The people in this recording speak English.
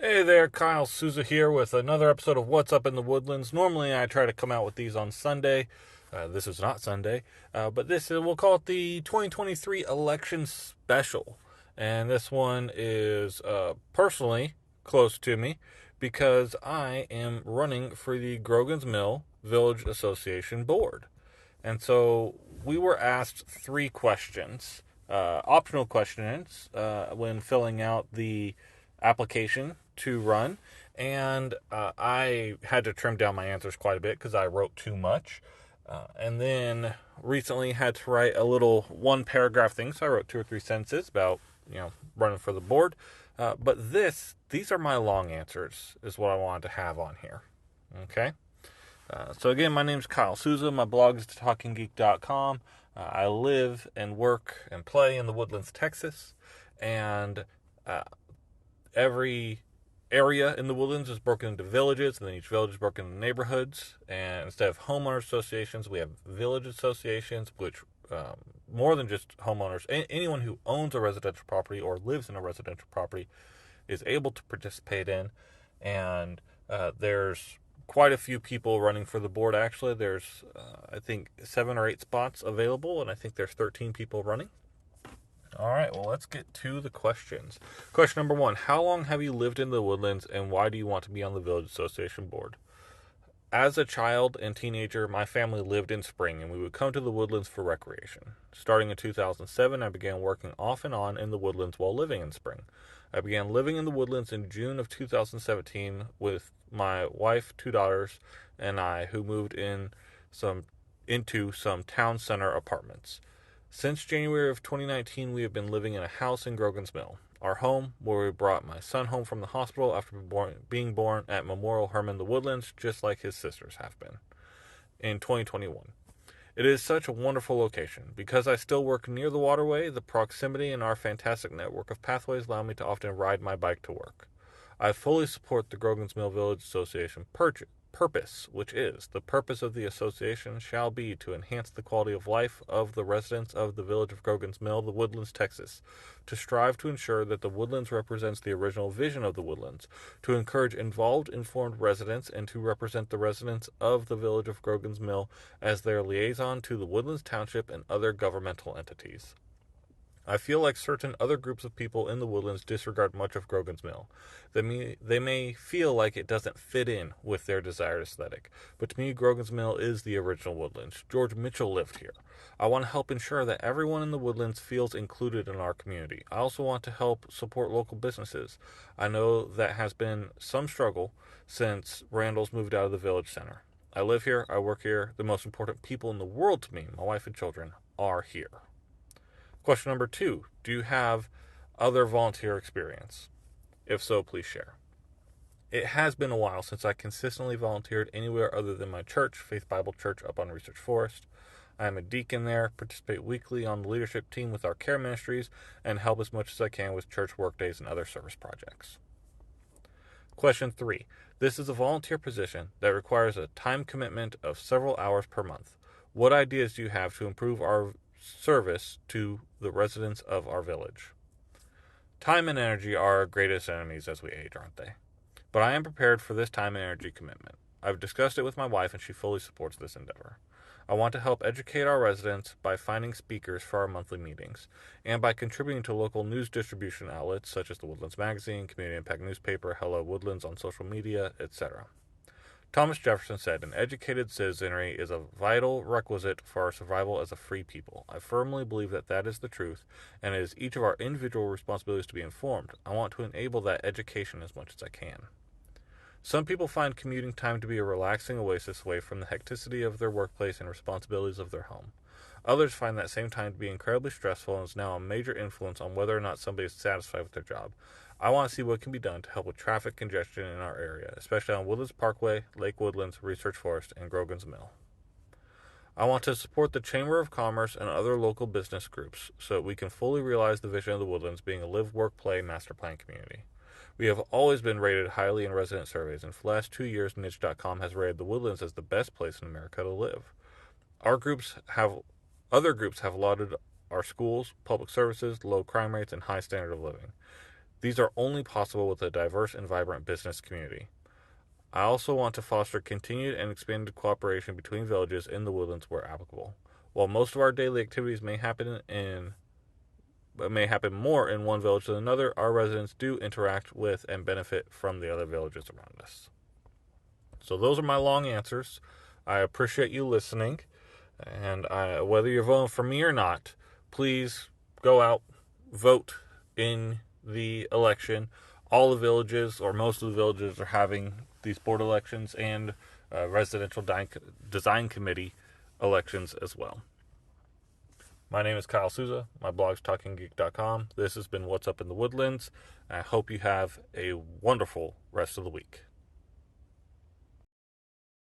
Hey there, Kyle Souza here with another episode of What's Up in the Woodlands. Normally I try to come out with these on Sunday. This is not Sunday, but we'll call it the 2023 election special. And this one is personally close to me because I am running for the Grogan's Mill Village Association Board. And so we were asked three questions, optional questions, when filling out the application to run. And I had to trim down my answers quite a bit because I wrote too much. And then recently had to write a little one paragraph thing. So I wrote 2 or 3 sentences about, running for the board. But these are my long answers is what I wanted to have on here. Okay. So again, my name's Kyle Souza. My blog is talkinggeek.com. I live and work and play in the Woodlands, Texas. And every area in the Woodlands is broken into villages, and then each village is broken into neighborhoods. And instead of homeowner associations, we have village associations, which more than just homeowners, anyone who owns a residential property or lives in a residential property is able to participate in. And there's quite a few people running for the board. Actually, there's I think 7 or 8 spots available, and I think there's 13 people running. All right, well, let's get to the questions. Question number 1: how long have you lived in the Woodlands, and why do you want to be on the Village Association board? As a child and teenager, my family lived in Spring, and we would come to the Woodlands for recreation. Starting in 2007, I began working off and on in the Woodlands while living in Spring. I began living in the Woodlands in June of 2017 with my wife, 2 daughters, and I, who moved into some town center apartments. Since January of 2019, we have been living in a house in Grogan's Mill, our home, where we brought my son home from the hospital after being born at Memorial Hermann the Woodlands, just like his sisters have been, in 2021. It is such a wonderful location. Because I still work near the waterway, the proximity and our fantastic network of pathways allow me to often ride my bike to work. I fully support the Grogan's Mill Village Association purpose, which is the purpose of the association shall be to enhance the quality of life of the residents of the village of Grogan's Mill, the Woodlands, Texas, to strive to ensure that the Woodlands represents the original vision of the Woodlands, to encourage involved, informed residents, and to represent the residents of the village of Grogan's Mill as their liaison to the Woodlands Township and other governmental entities. I feel like certain other groups of people in the Woodlands disregard much of Grogan's Mill. They may feel like it doesn't fit in with their desired aesthetic, but to me, Grogan's Mill is the original Woodlands. George Mitchell lived here. I want to help ensure that everyone in the Woodlands feels included in our community. I also want to help support local businesses. I know that has been some struggle since Randall's moved out of the village center. I live here, I work here. The most important people in the world to me, my wife and children, are here. Question number 2: do you have other volunteer experience? If so, please share. It has been a while since I consistently volunteered anywhere other than my church, Faith Bible Church up on Research Forest. I am a deacon there, participate weekly on the leadership team with our care ministries, and help as much as I can with church workdays and other service projects. Question 3: this is a volunteer position that requires a time commitment of several hours per month. What ideas do you have to improve our service to the residents of our village? Time and energy are our greatest enemies as we age, aren't they? But I am prepared for this time and energy commitment. I've discussed it with my wife, and she fully supports this endeavor. I want to help educate our residents by finding speakers for our monthly meetings, and by contributing to local news distribution outlets such as the Woodlands Magazine, Community Impact Newspaper, Hello Woodlands on social media, etc. Thomas Jefferson said, "An educated citizenry is a vital requisite for our survival as a free people." I firmly believe that that is the truth, and it is each of our individual responsibilities to be informed. I want to enable that education as much as I can. Some people find commuting time to be a relaxing oasis away from the hecticity of their workplace and responsibilities of their home. Others find that same time to be incredibly stressful and is now a major influence on whether or not somebody is satisfied with their job. I want to see what can be done to help with traffic congestion in our area, especially on Woodlands Parkway, Lake Woodlands, Research Forest, and Grogan's Mill. I want to support the Chamber of Commerce and other local business groups so that we can fully realize the vision of the Woodlands being a live, work, play master plan community. We have always been rated highly in resident surveys, and for the last 2 years, Niche.com has rated the Woodlands as the best place in America to live. Other groups have lauded our schools, public services, low crime rates, and high standard of living. These are only possible with a diverse and vibrant business community. I also want to foster continued and expanded cooperation between villages in the woodlands where applicable. While most of our daily activities may happen more in one village than another, our residents do interact with and benefit from the other villages around us. So those are my long answers. I appreciate you listening, and whether you're voting for me or not, please go out, vote in the election. All the villages, or most of the villages, are having these board elections and residential design committee elections as well. My name is Kyle Souza. My blog's talkinggeek.com. This has been What's Up in the Woodlands. I hope you have a wonderful rest of the week.